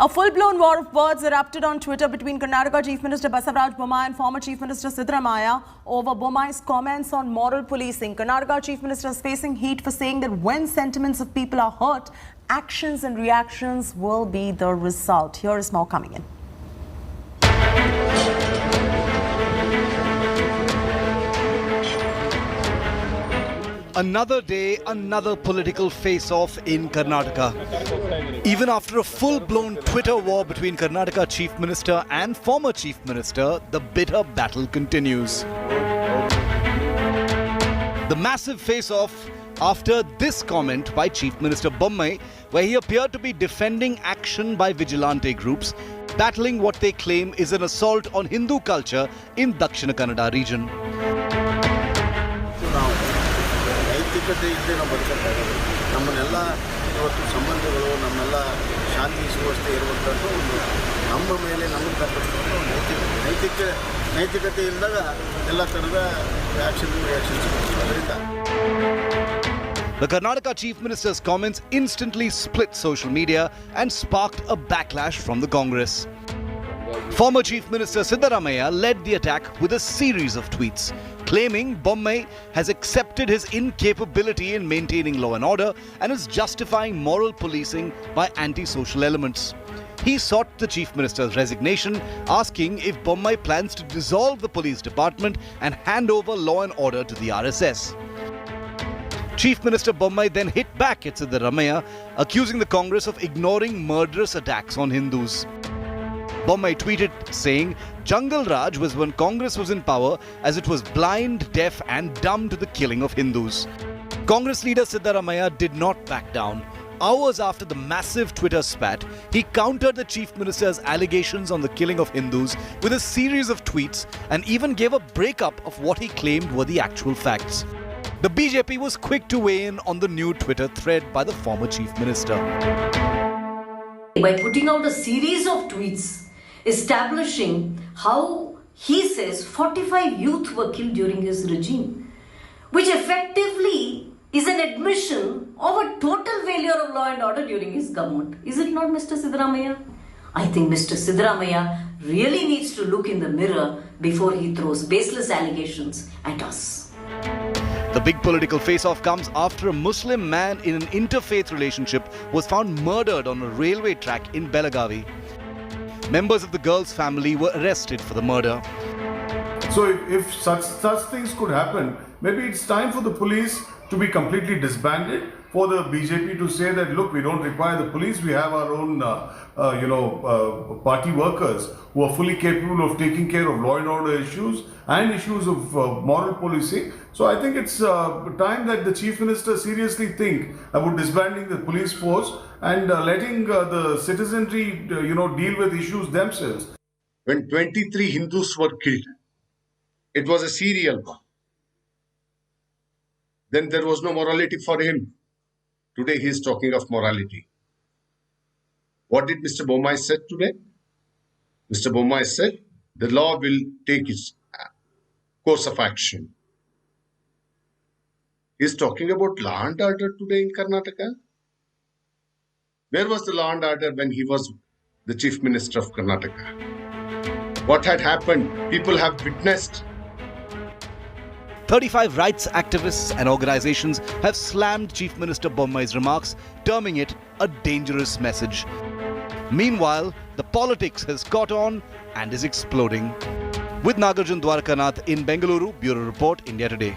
A full-blown war of words erupted on Twitter between Karnataka Chief Minister Basavaraj Bommai and former Chief Minister Siddaramaiah over Bommai's comments on moral policing. Karnataka Chief Minister is facing heat for saying that when sentiments of people are hurt, actions and reactions will be the result. Here is more coming in. Another day, another political face-off in Karnataka. Even after a full-blown Twitter war between Karnataka Chief Minister and former Chief Minister, the bitter battle continues. The massive face-off after this comment by Chief Minister Bommai, where he appeared to be defending action by vigilante groups, battling what they claim is an assault on Hindu culture in Dakshina Kannada region. ನೈತಿಕತೆ ಇದ್ದೇ ನಾವು ಬದುಕಕ್ಕಾಗಲ್ಲ. ನಮ್ಮನ್ನೆಲ್ಲ ಇವತ್ತು ಸಂಬಂಧಗಳು ನಮ್ಮೆಲ್ಲ ಶಾಂತಿ ಸುವ್ಯವಸ್ಥೆ ಇರುವಂಥದ್ದು ಒಂದು ನಮ್ಮ ಮೇಲೆ ನಮಗೆ ತಕ್ಕಂಥ ಒಂದು ನೈತಿಕತೆ ಇದ್ದಾಗ ಎಲ್ಲ ಥರದ ರಿಯಾಕ್ಷನ್ಸ್ ಅದರಿಂದ. The Karnataka Chief Minister's comments instantly split social media and sparked a backlash from the Congress. Former Chief Minister Siddaramaiah led the attack with a series of tweets, claiming Bommai has accepted his incapability in maintaining law and order and is justifying moral policing by anti-social elements. He sought the Chief Minister's resignation, asking if Bommai plans to dissolve the police department and hand over law and order to the RSS. Chief Minister Bommai then hit back at Siddaramaiah, accusing the Congress of ignoring murderous attacks on Hindus. Bommai tweeted saying, "Jungle Raj was when Congress was in power as it was blind, deaf and dumb to the killing of Hindus." Congress leader Siddaramaiah did not back down. Hours after the massive Twitter spat, he countered the Chief Minister's allegations on the killing of Hindus with a series of tweets and even gave a breakup of what he claimed were the actual facts. The BJP was quick to weigh in on the new Twitter thread by the former Chief Minister. By putting out a series of tweets establishing how he says 45 youth were killed during his regime, which effectively is an admission of a total failure of law and order during his government. Is it not, Mr. Siddaramaiah? I think Mr. Siddaramaiah really needs to look in the mirror before he throws baseless allegations at us. The big political face-off comes after a Muslim man in an interfaith relationship was found murdered on a railway track in Belagavi. Members of the girl's family were arrested for the murder. So if such things could happen, maybe it's time for the police to be completely disbanded, for the BJP to say that, look, we don't require the police, we have our own party workers who are fully capable of taking care of law and order issues and issues of moral policing. So I think it's time that the Chief Minister seriously think about disbanding the police force and letting the citizenry deal with issues themselves. When 23 Hindus were killed, it was a serial one. Then there was no morality for him. Today he is talking of morality. What did Mr. Bommai said today? Mr. Bommai said the law will take its course of action. He is talking about law and order today in Karnataka. Where was the law and order when he was the Chief Minister of Karnataka? What had happened? People have witnessed. 35 rights activists and organizations have slammed Chief Minister Bommai's remarks, terming it a dangerous message. Meanwhile, the politics has caught on and is exploding. With Nagarjun Dwarkanath in Bengaluru, Bureau Report, India Today.